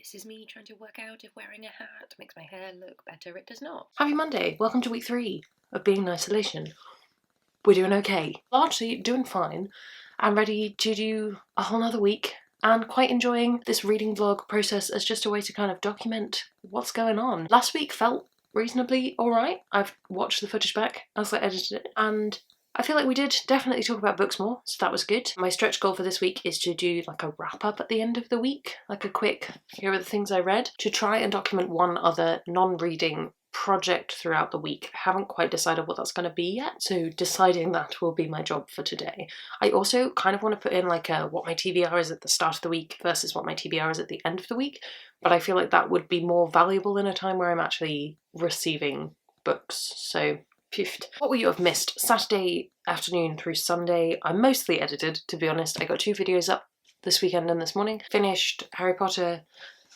This is me trying to work out if wearing a hat makes my hair look better. It does not. Happy Monday. Welcome to week 3 of being in isolation. We're doing okay. Largely doing fine. I'm ready to do a whole nother week and quite enjoying this reading vlog process as just a way to kind of document what's going on. Last week felt reasonably alright. I've watched the footage back as I edited it and I feel like we did definitely talk about books more, so that was good. My stretch goal for this week is to do like a wrap up at the end of the week, like a quick, here are the things I read, to try and document one other non-reading project throughout the week. I haven't quite decided what that's going to be yet, so deciding that will be my job for today. I also kind of want to put in like what my TBR is at the start of the week versus what my TBR is at the end of the week, but I feel like that would be more valuable in a time where I'm actually receiving books, so what will you have missed? Saturday afternoon through Sunday, I mostly edited, to be honest. I got 2 videos up this weekend and this morning. Finished Harry Potter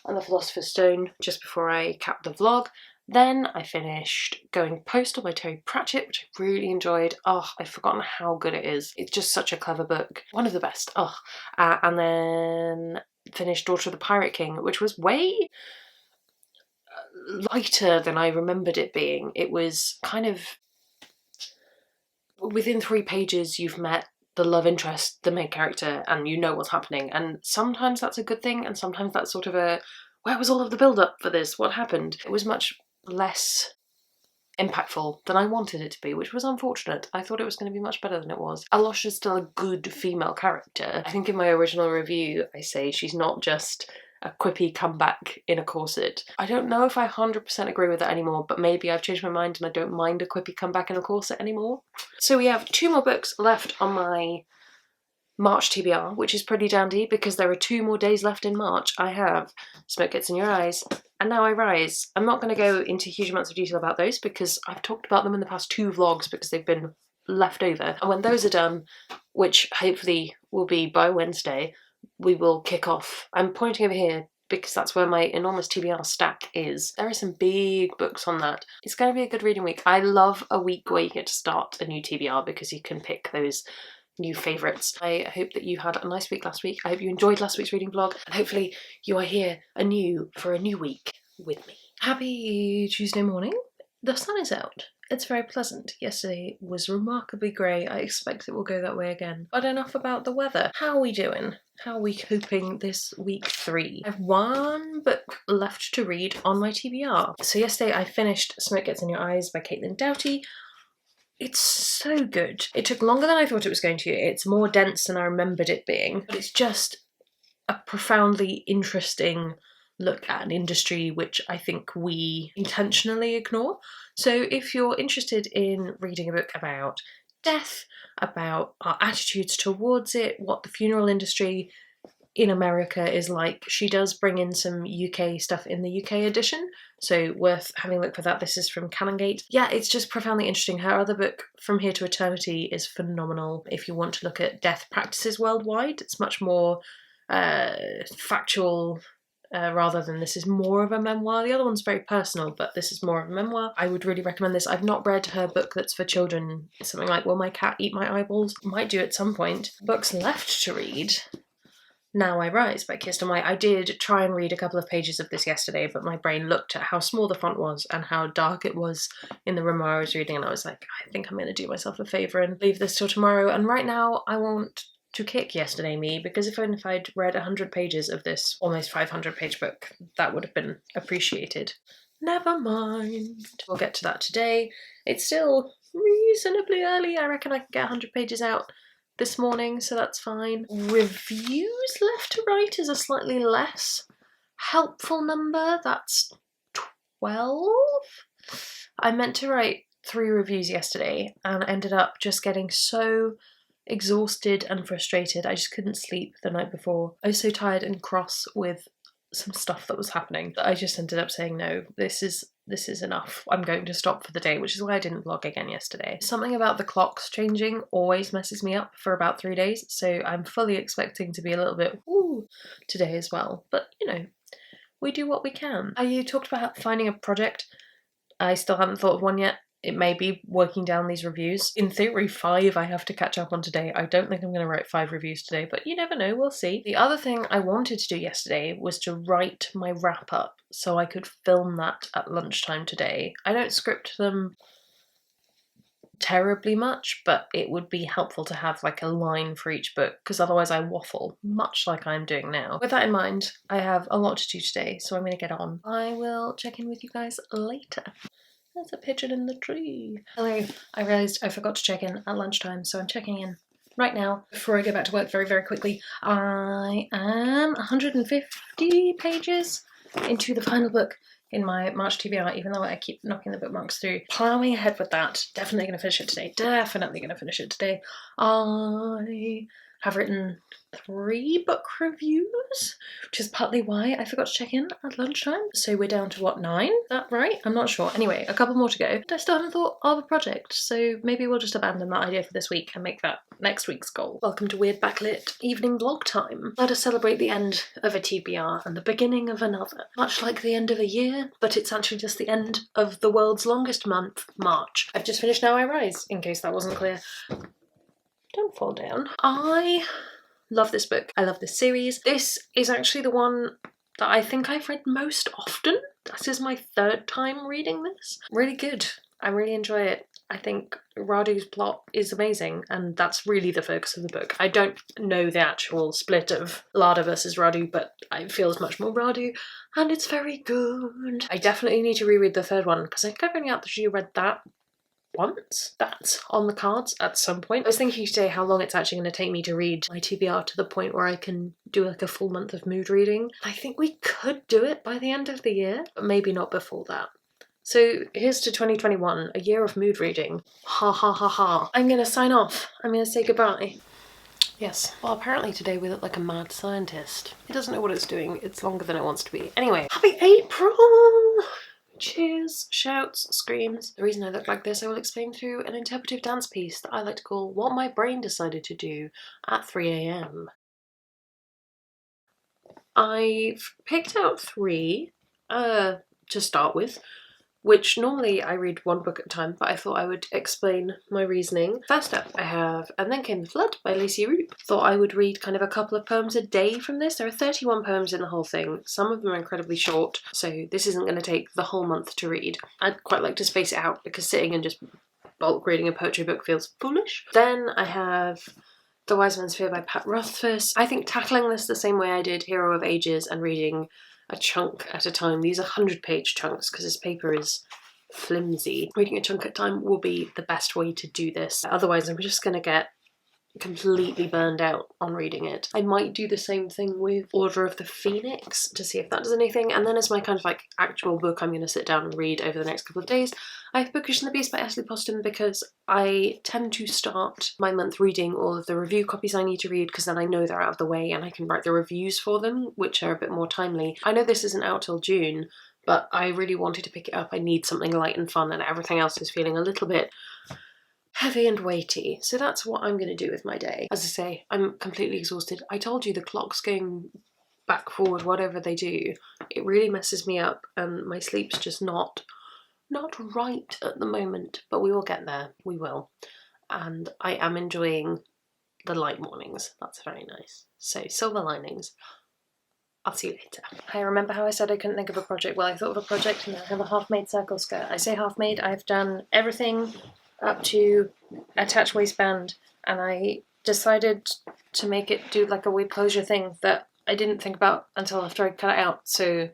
and the Philosopher's Stone just before I capped the vlog. Then I finished Going Postal by Terry Pratchett, which I really enjoyed. Oh, I've forgotten how good it is. It's just such a clever book. One of the best. Oh, and then finished Daughter of the Pirate King, which was way lighter than I remembered it being. It was kind of, within 3 pages you've met the love interest, the main character, and you know what's happening. And sometimes that's a good thing, and sometimes that's sort of a, where was all of the build-up for this? What happened? It was much less impactful than I wanted it to be, which was unfortunate. I thought it was going to be much better than it was. Alosha's still a good female character. I think in my original review I say she's not just a quippy comeback in a corset. I don't know if I 100% agree with that anymore, but maybe I've changed my mind and I don't mind a quippy comeback in a corset anymore. So we have 2 more books left on my March TBR, which is pretty dandy because there are 2 more days left in March. I have Smoke Gets in Your Eyes and Now I Rise. I'm not going to go into huge amounts of detail about those because I've talked about them in the past 2 vlogs because they've been left over. And when those are done, which hopefully will be by Wednesday, we will kick off. I'm pointing over here because that's where my enormous TBR stack is. There are some big books on that. It's going to be a good reading week. I love a week where you get to start a new TBR because you can pick those new favourites. I hope that you had a nice week last week. I hope you enjoyed last week's reading vlog, and hopefully you are here anew for a new week with me. Happy Tuesday morning. The sun is out. It's very pleasant. Yesterday was remarkably grey. I expect it will go that way again. But enough about the weather. How are we doing? How are we coping this week 3? I have 1 book left to read on my TBR. So yesterday I finished Smoke Gets in Your Eyes by Caitlin Doughty. It's so good. It took longer than I thought it was going to. It's more dense than I remembered it being, but it's just a profoundly interesting look at an industry which I think we intentionally ignore. So if you're interested in reading a book about death, about our attitudes towards it, what the funeral industry in America is like, she does bring in some UK stuff in the UK edition, so worth having a look for that. This is from Canongate. Yeah, it's just profoundly interesting. Her other book, From Here to Eternity, is phenomenal. If you want to look at death practices worldwide, it's much more factual rather than this is more of a memoir. The other one's very personal, but this is more of a memoir. I would really recommend this. I've not read her book that's for children, something like Will My Cat Eat My Eyeballs? Might do at some point. Books left to read. Now I Rise by Kirsten White. I did try and read a couple of pages of this yesterday, but my brain looked at how small the font was and how dark it was in the room where I was reading, and I was like, I think I'm going to do myself a favour and leave this till tomorrow. And right now I want to kick yesterday me, because if I'd read 100 pages of this almost 500-page book, that would have been appreciated. Never mind. We'll get to that today. It's still reasonably early. I reckon I can get 100 pages out this morning, so that's fine. Reviews left to write is a slightly less helpful number. That's 12. I meant to write 3 reviews yesterday and ended up just getting so exhausted and frustrated. I just couldn't sleep the night before. I was so tired and cross with some stuff that was happening that I just ended up saying, no, this is enough. I'm going to stop for the day, which is why I didn't vlog again yesterday. Something about the clocks changing always messes me up for about 3 days, so I'm fully expecting to be a little bit woo today as well. But, you know, we do what we can. You talked about finding a project. I still haven't thought of one yet. It may be working down these reviews. In theory, 5 I have to catch up on today. I don't think I'm going to write 5 reviews today, but you never know, we'll see. The other thing I wanted to do yesterday was to write my wrap up so I could film that at lunchtime today. I don't script them terribly much, but it would be helpful to have like a line for each book, because otherwise I waffle, much like I'm doing now. With that in mind, I have a lot to do today, so I'm going to get on. I will check in with you guys later. There's a pigeon in the tree. Hello, I realised I forgot to check in at lunchtime, so I'm checking in right now before I go back to work very, very quickly. I am 150 pages into the final book in my March TBR, even though I keep knocking the bookmarks through. Ploughing ahead with that. Definitely going to finish it today. Definitely going to finish it today. I have written 3 book reviews, which is partly why I forgot to check in at lunchtime. So we're down to what, 9? Is that right? I'm not sure. Anyway, a couple more to go. And I still haven't thought of a project, so maybe we'll just abandon that idea for this week and make that next week's goal. Welcome to Weird Backlit Evening Vlog Time. Let us celebrate the end of a TBR and the beginning of another. Much like the end of a year, but it's actually just the end of the world's longest month, March. I've just finished Now I Rise, in case that wasn't clear. Don't fall down. I love this book. I love this series. This is actually the one that I think I've read most often. This is my 3rd time reading this. Really good. I really enjoy it. I think Radu's plot is amazing, and that's really the focus of the book. I don't know the actual split of Lada versus Radu, but it feels much more Radu, and it's very good. I definitely need to reread the 3rd one, because I think I've only actually read that once. That's on the cards at some point. I was thinking today how long it's actually going to take me to read my TBR to the point where I can do like a full month of mood reading. I think we could do it by the end of the year, but maybe not before that. So here's to 2021, a year of mood reading. Ha ha ha ha. I'm going to sign off. I'm going to say goodbye. Yes, well apparently today we look like a mad scientist. It doesn't know what it's doing. It's longer than it wants to be. Anyway, happy April! Cheers, shouts, screams. The reason I look like this I will explain through an interpretive dance piece that I like to call What My Brain Decided to Do at 3 AM. I've picked out 3 to start with, which normally I read 1 book at a time, but I thought I would explain my reasoning. First up I have And Then Came the Flood by Lacey Roop. Thought I would read kind of a couple of poems a day from this. There are 31 poems in the whole thing. Some of them are incredibly short, so this isn't going to take the whole month to read. I'd quite like to space it out because sitting and just bulk reading a poetry book feels foolish. Then I have The Wise Man's Fear by Pat Rothfuss. I think tackling this the same way I did Hero of Ages and reading a chunk at a time. These are 100-page chunks because this paper is flimsy. Reading a chunk at a time will be the best way to do this. Otherwise I'm just going to get completely burned out on reading it. I might do the same thing with Order of the Phoenix to see if that does anything, and then as my kind of like actual book I'm going to sit down and read over the next couple of days, I have Bookish and the Beast by Ashley Poston, because I tend to start my month reading all of the review copies I need to read, because then I know they're out of the way and I can write the reviews for them, which are a bit more timely. I know this isn't out till June, but I really wanted to pick it up. I need something light and fun, and everything else is feeling a little bit heavy and weighty. So that's what I'm going to do with my day. As I say, I'm completely exhausted. I told you the clock's going back, forward, whatever they do. It really messes me up, and my sleep's just not right at the moment, but we will get there. We will. And I am enjoying the light mornings. That's very nice. So silver linings. I'll see you later. I remember how I said I couldn't think of a project. Well, I thought of a project and I have a half-made circle skirt. I say half-made, I've done everything up to attach waistband, and I decided to make it do like a weird closure thing that I didn't think about until after I cut it out, so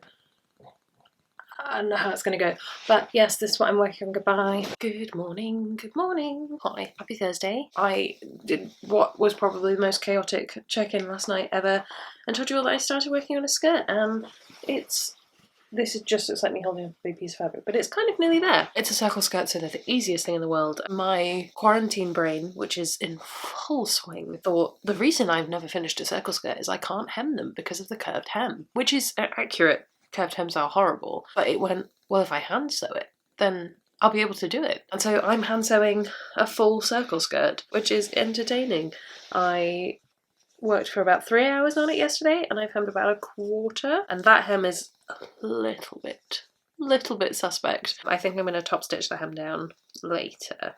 I don't know how it's going to go. But yes, this is what I'm working on. Goodbye. Good morning, good morning. Hi, happy Thursday. I did what was probably the most chaotic check-in last night ever and told you all that I started working on a skirt. This is just looks like me holding a big piece of fabric, but it's kind of nearly there. It's a circle skirt, so they're the easiest thing in the world. My quarantine brain, which is in full swing, thought the reason I've never finished a circle skirt is I can't hem them because of the curved hem, which is accurate. Curved hems are horrible, but it went, well, if I hand sew it, then I'll be able to do it. And so I'm hand sewing a full circle skirt, which is entertaining. I worked for about 3 hours on it yesterday, and I've hemmed about a quarter, and that hem is a little bit little bit suspect. I think I'm going to top stitch the hem down later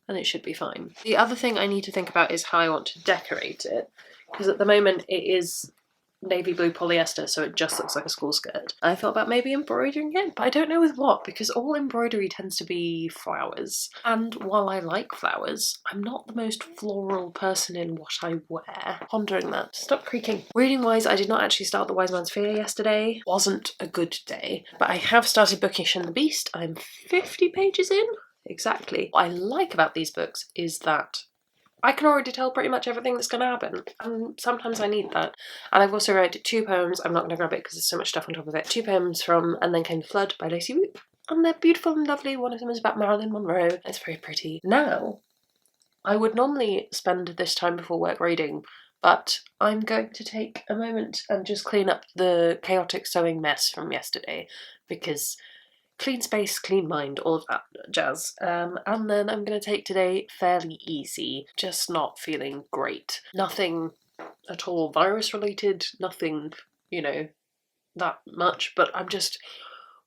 and it should be fine. The other thing I need to think about is how I want to decorate it, because at the moment it is navy blue polyester, so it just looks like a school skirt. I thought about maybe embroidering it, but I don't know with what, because all embroidery tends to be flowers. And while I like flowers, I'm not the most floral person in what I wear. Pondering that. Stop creaking. Reading-wise, I did not actually start The Wise Man's Fear yesterday. Wasn't a good day. But I have started Bookish and the Beast. I'm 50 pages in. Exactly. What I like about these books is that I can already tell pretty much everything that's going to happen, and sometimes I need that. And I've also read 2 poems, I'm not going to grab it because there's so much stuff on top of it, 2 poems from And Then Came the Flood by Lacey Whoop, and they're beautiful and lovely. One of them is about Marilyn Monroe, it's very pretty. Now, I would normally spend this time before work reading, but I'm going to take a moment and just clean up the chaotic sewing mess from yesterday, because clean space, clean mind, all of that jazz. And then I'm going to take today fairly easy, just not feeling great. Nothing at all virus related, nothing, you know, that much, but I'm just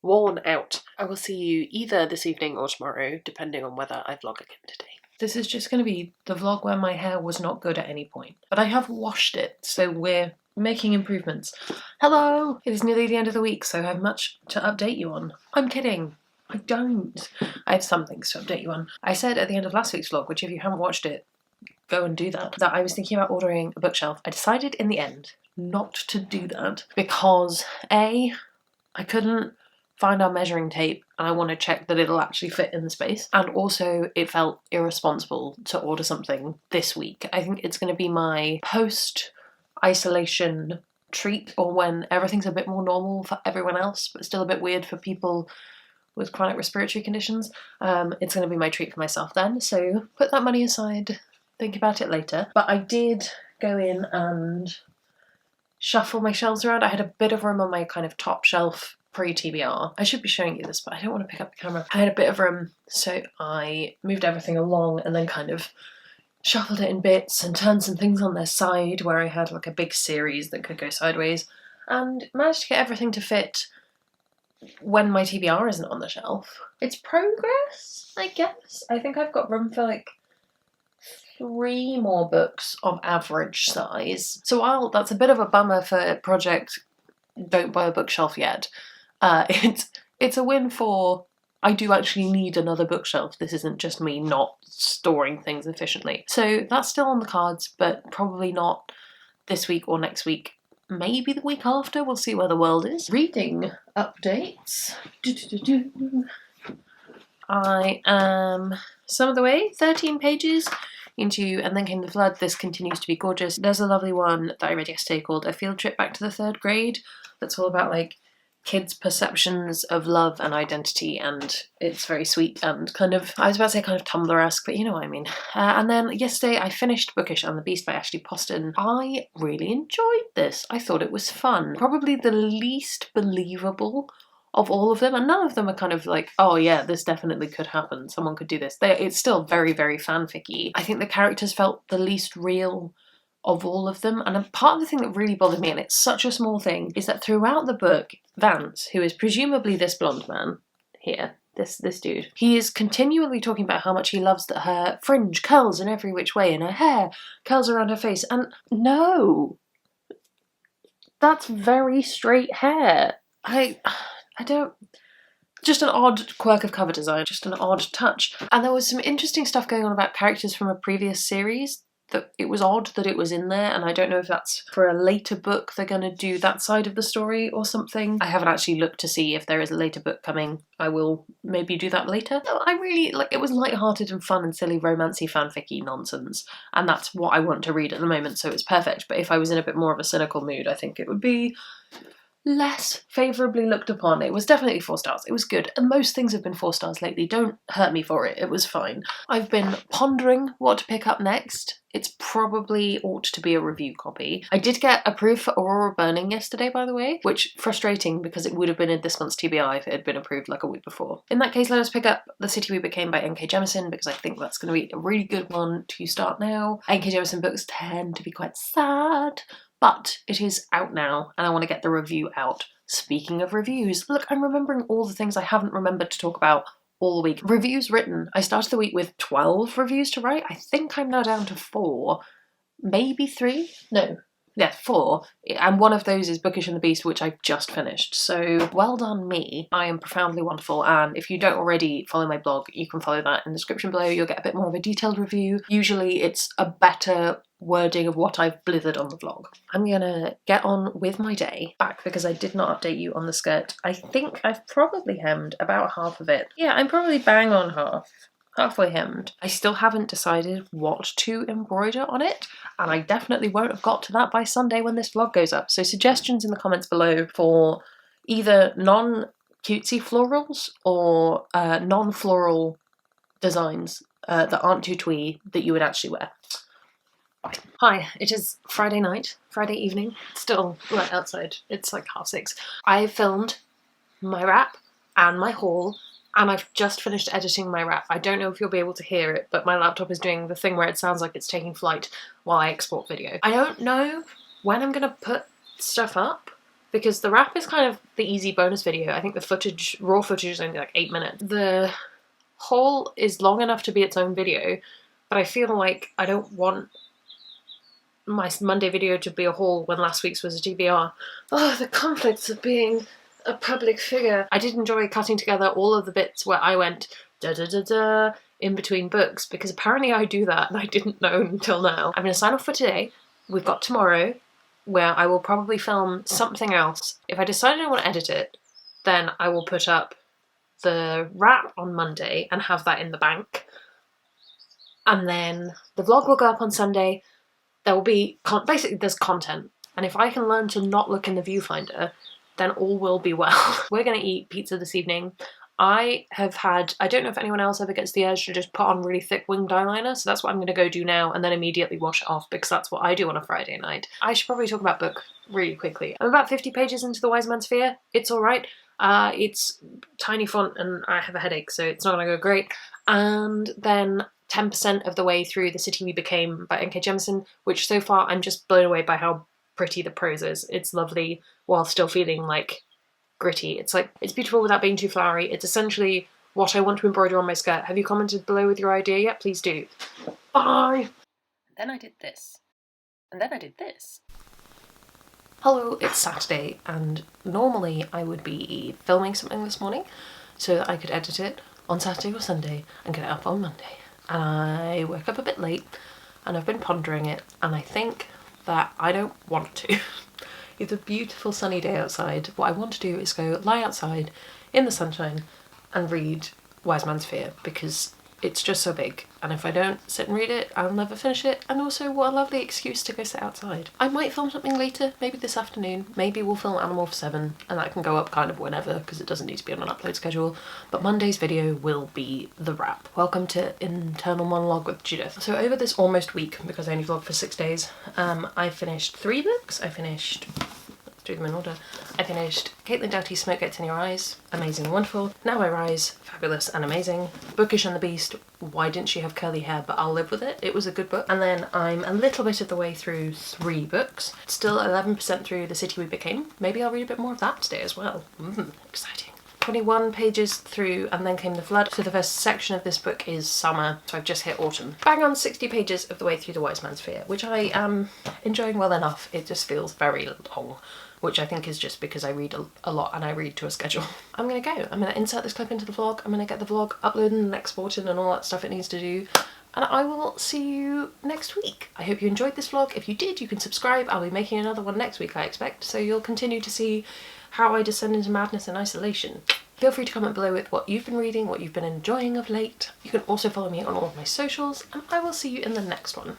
worn out. I will see you either this evening or tomorrow, depending on whether I vlog again today. This is just going to be the vlog where my hair was not good at any point, but I have washed it, so we're making improvements. Hello! It is nearly the end of the week, so I have much to update you on. I'm kidding. I don't. I have some things to update you on. I said at the end of last week's vlog, which if you haven't watched it, go and do that I was thinking about ordering a bookshelf. I decided in the end not to do that because A, I couldn't find our measuring tape and I want to check that it'll actually fit in the space, and also it felt irresponsible to order something this week. I think it's going to be my post-isolation treat, or when everything's a bit more normal for everyone else but still a bit weird for people with chronic respiratory conditions. It's going to be my treat for myself then, so put that money aside, think about it later. But I did go in and shuffle my shelves around. I had a bit of room on my kind of top shelf pre-TBR. I should be showing you this, but I don't want to pick up the camera. I had a bit of room, so I moved everything along and then kind of shuffled it in bits and turned some things on their side where I had like a big series that could go sideways, and managed to get everything to fit when my TBR isn't on the shelf. It's progress, I guess. I think I've got room for like 3 more books of average size. So while that's a bit of a bummer for Project Don't Buy a Bookshelf Yet, it's a win for I do actually need another bookshelf. This isn't just me not storing things efficiently. So that's still on the cards, but probably not this week or next week. Maybe the week after. We'll see where the world is. Reading updates. I am some of the way, 13 pages into And Then Came the Flood. This continues to be gorgeous. There's a lovely one that I read yesterday called A Field Trip Back to the Third Grade that's all about like kids' perceptions of love and identity, and it's very sweet and kind of, I was about to say kind of Tumblr-esque, but you know what I mean. And then yesterday I finished Bookish and the Beast by Ashley Poston. I really enjoyed this. I thought it was fun. Probably the least believable of all of them, and none of them are kind of like, oh yeah, this definitely could happen, someone could do this. It's still very, very fanficky. I think the characters felt the least real of all of them, and part of the thing that really bothered me, and it's such a small thing, is that throughout the book, Vance, who is presumably this blonde man here, this dude, he is continually talking about how much he loves that her fringe curls in every which way and her hair curls around her face, and no, that's very straight hair. I don't... Just an odd quirk of cover design, just an odd touch. And there was some interesting stuff going on about characters from a previous series that it was odd that it was in there, and I don't know if that's for a later book they're going to do that side of the story or something. I haven't actually looked to see if there is a later book coming. I will maybe do that later. No, I really, like, it was light-hearted and fun and silly romancy fanficky nonsense, and that's what I want to read at the moment, so it's perfect. But if I was in a bit more of a cynical mood, I think it would be less favourably looked upon. It was definitely 4 stars. It was good. And most things have been 4 stars lately. Don't hurt me for it. It was fine. I've been pondering what to pick up next. It's probably ought to be a review copy. I did get approved for Aurora Burning yesterday, by the way, which frustrating because it would have been in this month's TBI if it had been approved like a week before. In that case, let us pick up The City We Became by N.K. Jemisin, because I think that's going to be a really good one to start now. N.K. Jemisin books tend to be quite sad, but it is out now and I want to get the review out Speaking of reviews, look, I'm remembering all the things I haven't remembered to talk about all week. Reviews written. I started the week with 12 reviews to write. I think I'm now down to 4. Maybe 3? No. Yeah, 4. And one of those is Bookish and the Beast, which I've just finished. So well done me. I am profoundly wonderful, and if you don't already follow my blog, you can follow that in the description below. You'll get a bit more of a detailed review. Usually it's a better wording of what I've blithered on the vlog. I'm gonna get on with my day back because I did not update you on the skirt. I think I've probably hemmed about half of it. Yeah, I'm probably bang on halfway hemmed. I still haven't decided what to embroider on it, and I definitely won't have got to that by Sunday when this vlog goes up. So suggestions in the comments below for either non-cutesy florals or non-floral designs that aren't too twee that you would actually wear. Hi, it is Friday night, Friday evening, still light outside, it's like 6:30. I filmed my wrap and my haul, and I've just finished editing my wrap. I don't know if you'll be able to hear it, but my laptop is doing the thing where it sounds like it's taking flight while I export video. I don't know when I'm gonna put stuff up, because the wrap is kind of the easy bonus video. I think the footage, raw footage, is only like 8 minutes. The haul is long enough to be its own video, but I feel like I don't want my Monday video to be a haul when last week's was a TBR. Oh, the conflicts of being a public figure. I did enjoy cutting together all of the bits where I went da da da da in between books, because apparently I do that and I didn't know until now. I'm going to sign off for today. We've got tomorrow, where I will probably film something else. If I decide I want to edit it, then I will put up the wrap on Monday and have that in the bank. And then the vlog will go up on Sunday. There will be, basically there's content. And if I can learn to not look in the viewfinder, then all will be well. We're gonna eat pizza this evening. I don't know if anyone else ever gets the urge to just put on really thick winged eyeliner, so that's what I'm gonna go do now and then immediately wash it off, because that's what I do on a Friday night. I should probably talk about book really quickly. I'm about 50 pages into The Wise Man's Fear. It's alright. It's tiny font and I have a headache, so it's not gonna go great. And then 10% of the way through The City We Became by N.K. Jemisin, which so far I'm just blown away by how pretty the prose is. It's lovely while still feeling like gritty. It's like, it's beautiful without being too flowery. It's essentially what I want to embroider on my skirt. Have you commented below with your idea yet? Please do. Bye! Then I did this. And then I did this. Hello, it's Saturday, and normally I would be filming something this morning so that I could edit it on Saturday or Sunday and get it up on Monday. And I woke up a bit late and I've been pondering it, and I think that I don't want to. It's a beautiful sunny day outside. What I want to do is go lie outside in the sunshine and read Wise Man's Fear, because it's just so big, and if I don't sit and read it, I'll never finish it. And also, what a lovely excuse to go sit outside. I might film something later, maybe this afternoon. Maybe we'll film Animorph 7, and that can go up kind of whenever, because it doesn't need to be on an upload schedule. But Monday's video will be the wrap. Welcome to Internal Monologue with Judith. So over this almost week, because I only vlogged for 6 days, I finished 3 books. Let's do them in order. I finished Caitlin Doughty's Smoke Gets in Your Eyes, amazing and wonderful. Now I Rise, fabulous and amazing. Bookish and the Beast, why didn't she have curly hair, but I'll live with it. It was a good book. And then I'm a little bit of the way through 3 books. Still 11% through The City We Became. Maybe I'll read a bit more of that today as well. Exciting. 21 pages through And Then Came the Flood. So the first section of this book is summer, so I've just hit autumn. Bang on 60 pages of the way through The Wise Man's Fear, which I am enjoying well enough. It just feels very long, which I think is just because I read a lot and I read to a schedule. I'm gonna go. I'm gonna insert this clip into the vlog. I'm gonna get the vlog uploaded and exported and all that stuff it needs to do. And I will see you next week. I hope you enjoyed this vlog. If you did, you can subscribe. I'll be making another one next week, I expect. So you'll continue to see how I descend into madness and isolation. Feel free to comment below with what you've been reading, what you've been enjoying of late. You can also follow me on all of my socials, and I will see you in the next one.